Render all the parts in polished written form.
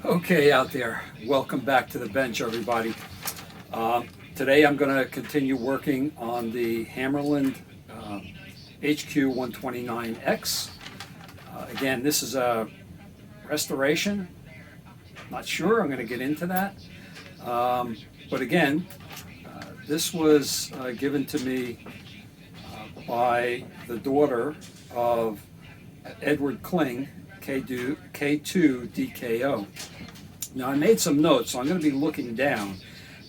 Okay, out there, welcome back to the bench, everybody. Today I'm going to continue working on the Hammarlund HQ 129X. Again, this is a restoration. Not sure, I'm going to get into that. But again, this was given to me by the daughter of Edward Kling, K2DKO. Now I made some notes, so I'm going to be looking down,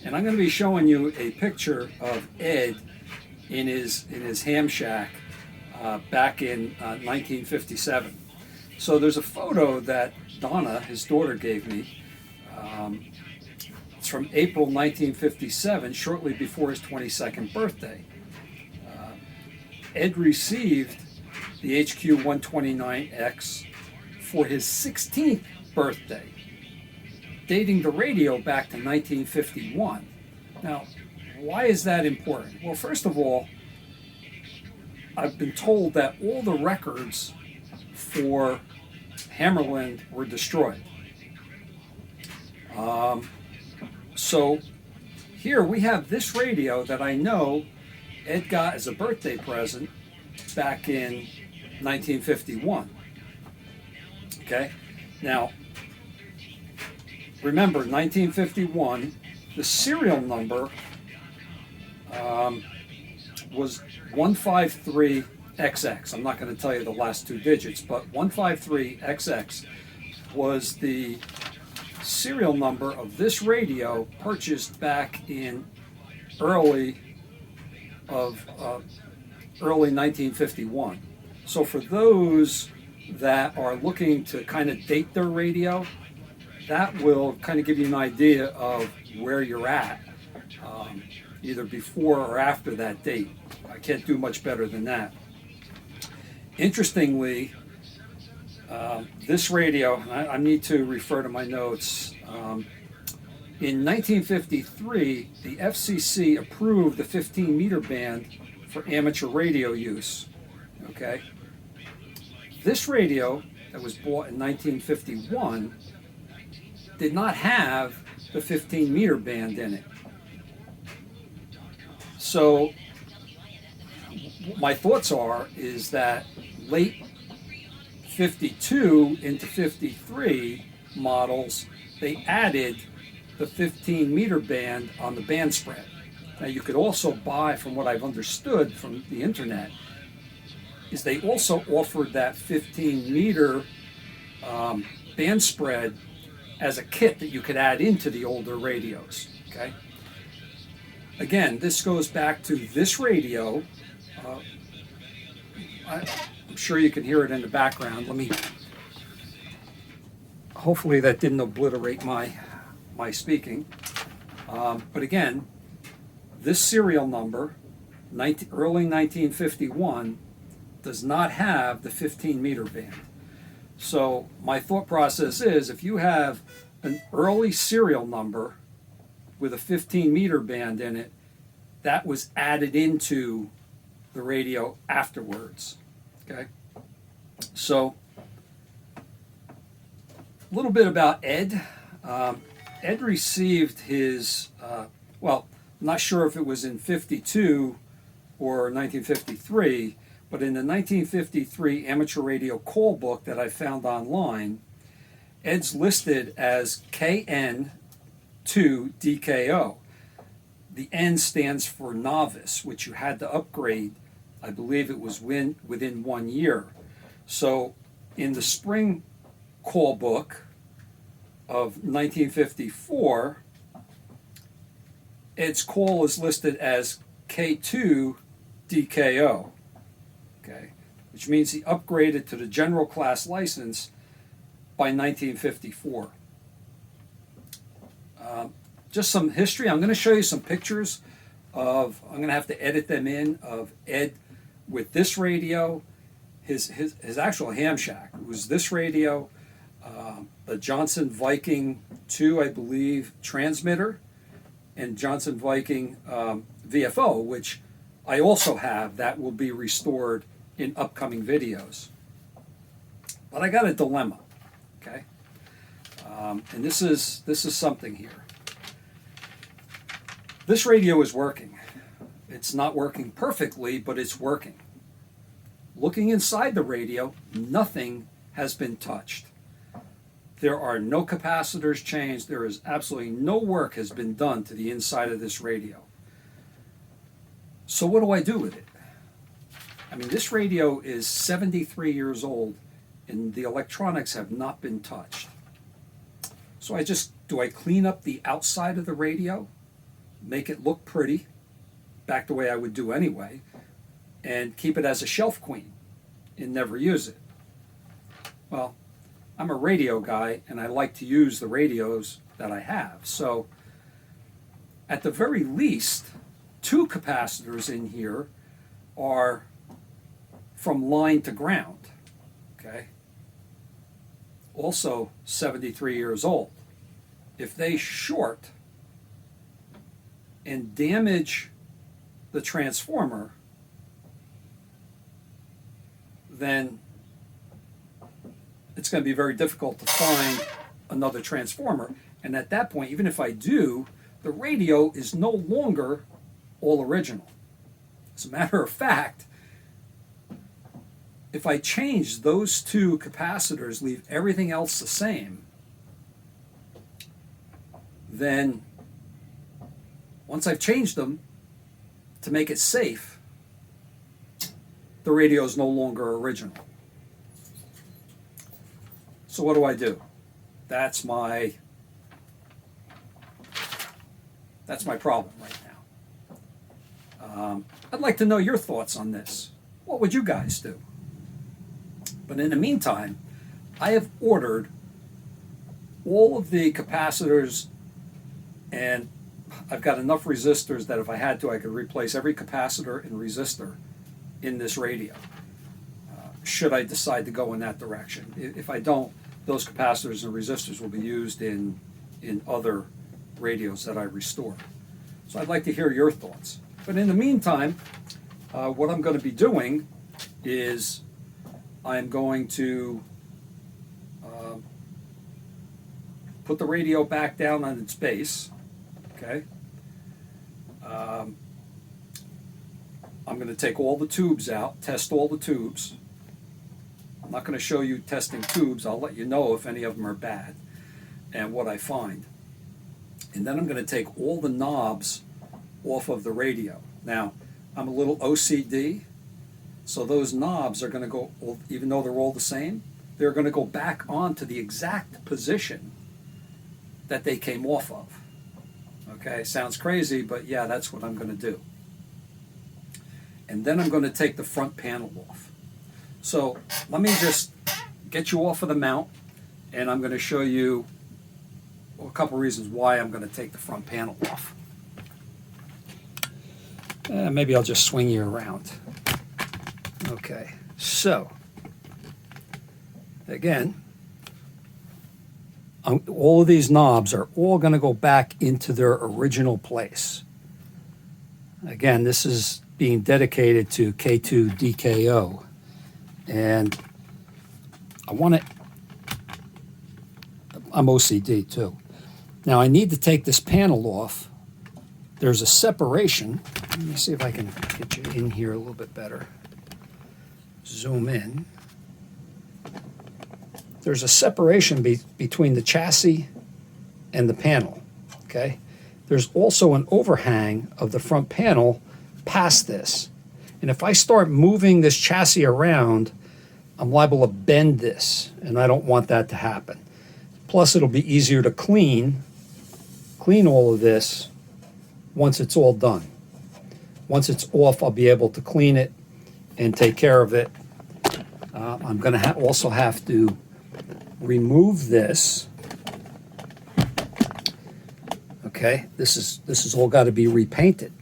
and I'm going to be showing you a picture of Ed in his ham shack back in 1957. So there's a photo that Donna, his daughter, gave me. It's from April 1957, shortly before his 22nd birthday. Ed received the HQ 129X for his 16th birthday, dating the radio back to 1951. Now, why is that important? Well, first of all, I've been told that all the records for Hammarlund were destroyed. So here we have this radio that I know Ed got as a birthday present back in 1951. Okay, now remember 1951, the serial number was 153XX. I'm not going to tell you the last two digits, but 153XX was the serial number of this radio purchased back in early 1951. So for those that are looking to kind of date their radio, that will kind of give you an idea of where you're at, either before or after that date. I can't do much better than that. Interestingly, this radio, I need to refer to my notes. In 1953, the FCC approved the 15-meter band for amateur radio use. Okay. This radio that was bought in 1951 did not have the 15-meter band in it. So my thoughts is that late 52 into 53 models, they added the 15-meter band on the band spread. Now you could also buy, from what I've understood from the internet, is they also offered that 15-meter band spread as a kit that you could add into the older radios. Okay. Again, this goes back to this radio. I'm sure you can hear it in the background. Hopefully that didn't obliterate my speaking. But again, this serial number, early 1951, does not have the 15-meter band. So my thought process is, if you have an early serial number with a 15-meter band in it, that was added into the radio afterwards. Okay? So a little bit about Ed. Ed received his, well, I'm not sure if it was in 52 or 1953, but in the 1953 amateur radio call book that I found online, Ed's listed as KN2DKO. The N stands for novice, which you had to upgrade. I believe it was within 1 year. So in the spring call book of 1954, Ed's call is listed as K2DKO. Okay, which means he upgraded to the general class license by 1954. Just some history. I'm going to show you some pictures of, I'm going to have to edit them in, of Ed with this radio, his actual ham shack. It was this radio, the Johnson Viking 2, I believe, transmitter, and Johnson Viking VFO, which I also have, that will be restored in upcoming videos. But I got a dilemma, okay? And this is something here. This radio is working. It's not working perfectly, but it's working. Looking inside the radio, nothing has been touched. There are no capacitors changed. There is absolutely no work has been done to the inside of this radio. So what do I do with it? I mean, this radio is 73 years old and the electronics have not been touched. So do I clean up the outside of the radio, make it look pretty, back the way I would do anyway, and keep it as a shelf queen and never use it? Well, I'm a radio guy and I like to use the radios that I have. So at the very least, 2 capacitors in here are from line to ground, okay? Also 73 years old. If they short and damage the transformer, then it's going to be very difficult to find another transformer. And at that point, even if I do, the radio is no longer all original. As a matter of fact, if I change those 2 capacitors, leave everything else the same, then once I've changed them to make it safe, the radio is no longer original. So what do? That's my problem right now. I'd like to know your thoughts on this. What would you guys do? But in the meantime, I have ordered all of the capacitors, and I've got enough resistors that if I had to, I could replace every capacitor and resistor in this radio, should I decide to go in that direction. If I don't, those capacitors and resistors will be used in other radios that I restore. So I'd like to hear your thoughts. But in the meantime, what I'm going to be doing is I'm going to put the radio back down on its base, okay? I'm going to take all the tubes out, test all the tubes. I'm not going to show you testing tubes. I'll let you know if any of them are bad and what I find. And then I'm going to take all the knobs off of the radio. Now, I'm a little OCD, so those knobs are going to go, even though they're all the same, they're going to go back onto the exact position that they came off of. Okay, sounds crazy, but yeah, that's what I'm going to do. And then I'm going to take the front panel off. So let me just get you off of the mount, and I'm going to show you a couple reasons why I'm going to take the front panel off. Maybe I'll just swing you around. Okay, so again, all of these knobs are all going to go back into their original place. Again, this is being dedicated to K2DKO, and I'm OCD too. Now I need to take this panel off. There's a separation. Let me see if I can get you in here a little bit better. Zoom in. There's a separation between the chassis and the panel, okay? There's also an overhang of the front panel past this. And if I start moving this chassis around, I'm liable to bend this, and I don't want that to happen. Plus, it'll be easier to clean all of this once it's all done. Once it's off, I'll be able to clean it and take care of it. I'm going to also have to remove this. Okay, this is all got to be repainted.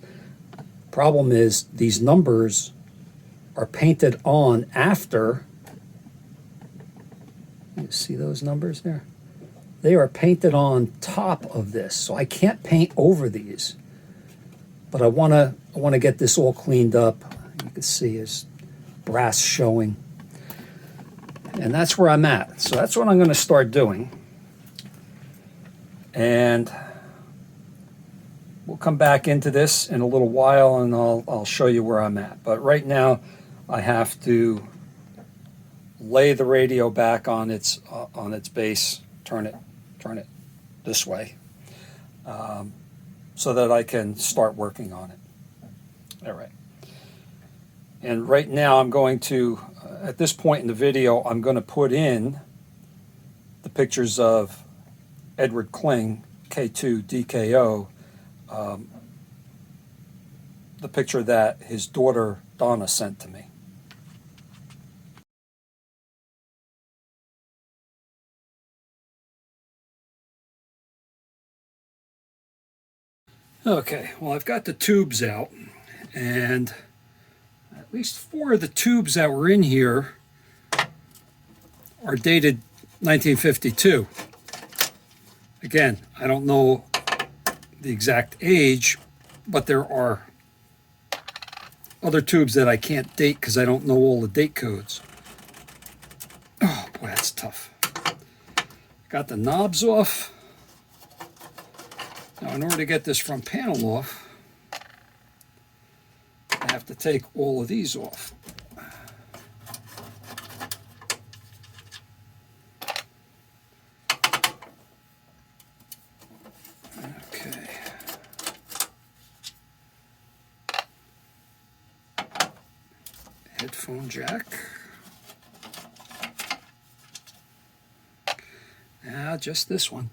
Problem is, these numbers are painted on after. You see those numbers there? They are painted on top of this, so I can't paint over these. But I want to get this all cleaned up. You can see it's brass showing. And that's where I'm at. So that's what I'm going to start doing. And we'll come back into this in a little while, and I'll show you where I'm at. But right now, I have to lay the radio back on its base, turn it this way, so that I can start working on it. All right. And right now, I'm going to, at this point in the video, I'm going to put in the pictures of Edward Kling, K2 DKO, the picture that his daughter Donna sent to me. Okay, well, I've got the tubes out, and at least 4 of the tubes that were in here are dated 1952. Again, I don't know the exact age, but there are other tubes that I can't date because I don't know all the date codes. Oh boy, that's tough. Got the knobs off. Now, in order to get this front panel off, I have to take all of these off. Okay. Headphone jack. Now, just this one.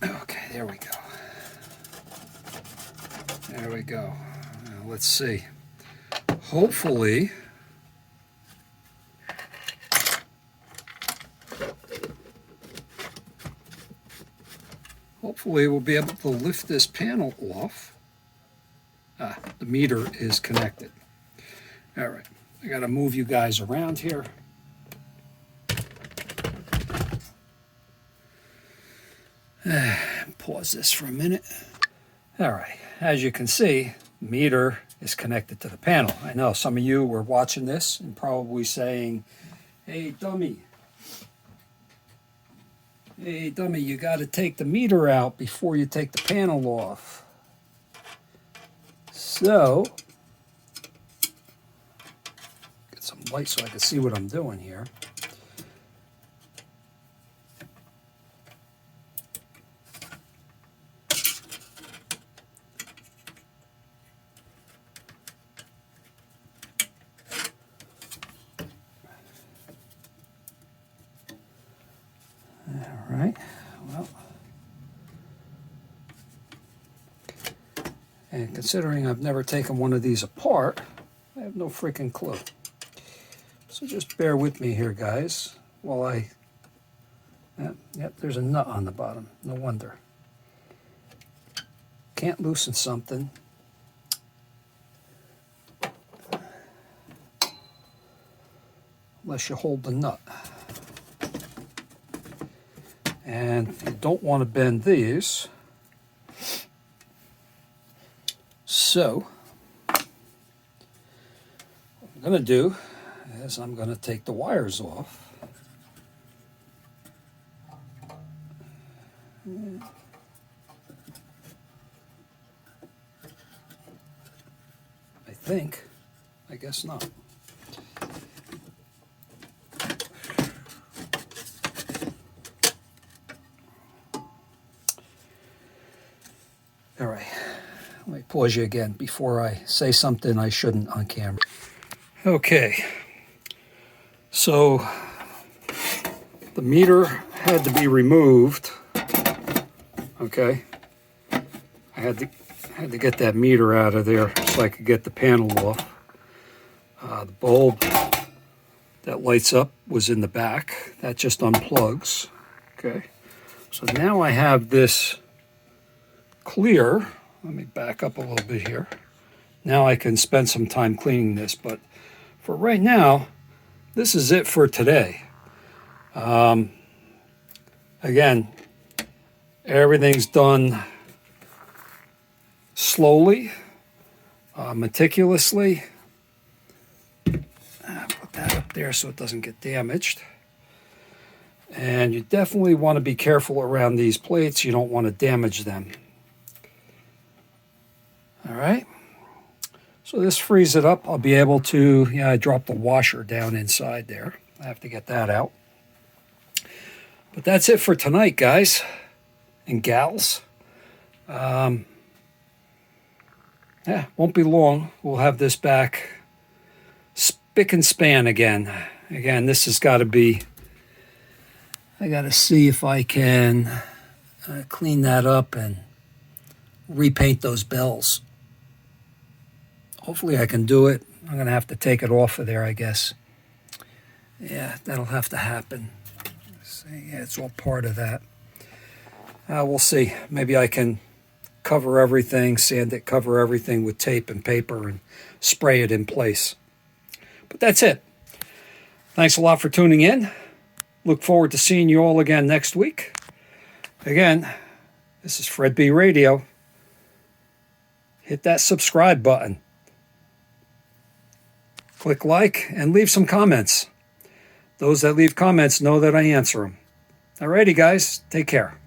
Okay, there we go. There we go. Now, let's see. Hopefully, we'll be able to lift this panel off. The meter is connected. All right, I got to move you guys around here. Pause this for a minute. All right, as you can see, the meter is connected to the panel. I know some of you were watching this and probably saying, hey, dummy, you got to take the meter out before you take the panel off. So, get some light so I can see what I'm doing here. All right, well, and considering I've never taken one of these apart, I have no freaking clue. So just bear with me here, guys, while yep, there's a nut on the bottom, no wonder. Can't loosen something unless you hold the nut. And you don't want to bend these. So, what I'm going to do is I'm going to take the wires off. I guess not. All right, let me pause you again before I say something I shouldn't on camera. Okay, so the meter had to be removed. Okay, I had to get that meter out of there so I could get the panel off. The bulb that lights up was in the back. That just unplugs. Okay, so now I have this clear. Let me back up a little bit here. Now I can spend some time cleaning this, but for right now, this is it for today. Again, everything's done slowly, meticulously. Put up there so it doesn't get damaged. And you definitely want to be careful around these plates. You don't want to damage them. All right. So this frees it up. I'll be able to, yeah, I dropped the washer down inside there. I have to get that out. But that's it for tonight, guys and gals. Yeah, won't be long. We'll have this back spick and span again. Again, this has got to be, I got to see if I can clean that up and repaint those bells. Hopefully I can do it. I'm going to have to take it off of there, I guess. Yeah, that'll have to happen. See, yeah, it's all part of that. We'll see. Maybe I can cover everything, sand it, cover everything with tape and paper and spray it in place. But that's it. Thanks a lot for tuning in. Look forward to seeing you all again next week. Again, this is Fred B. Radio. Hit that subscribe button. Click like and leave some comments. Those that leave comments know that I answer them. Alrighty, guys. Take care.